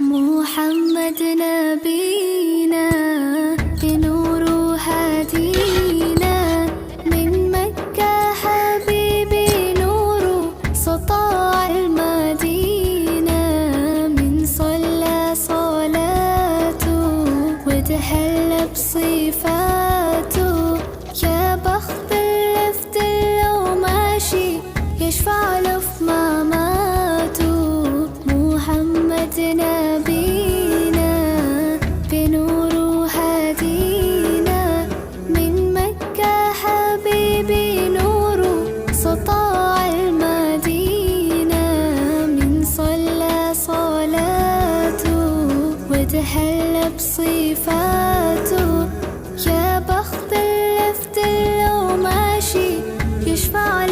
محمد نبينا بنور هدينا من مكة حبيبي نور سطاع المدينة من صلى صلاته وتحلى بصفاته يا بخت اللفت لو ماشي يشفع له في مماته محمد نبينا بنور هدينا من مكة حبيبي نور سطاع المدينة من صلى صلاته وتحلى بصفاته يا بخت اللفت لو ماشي يشفع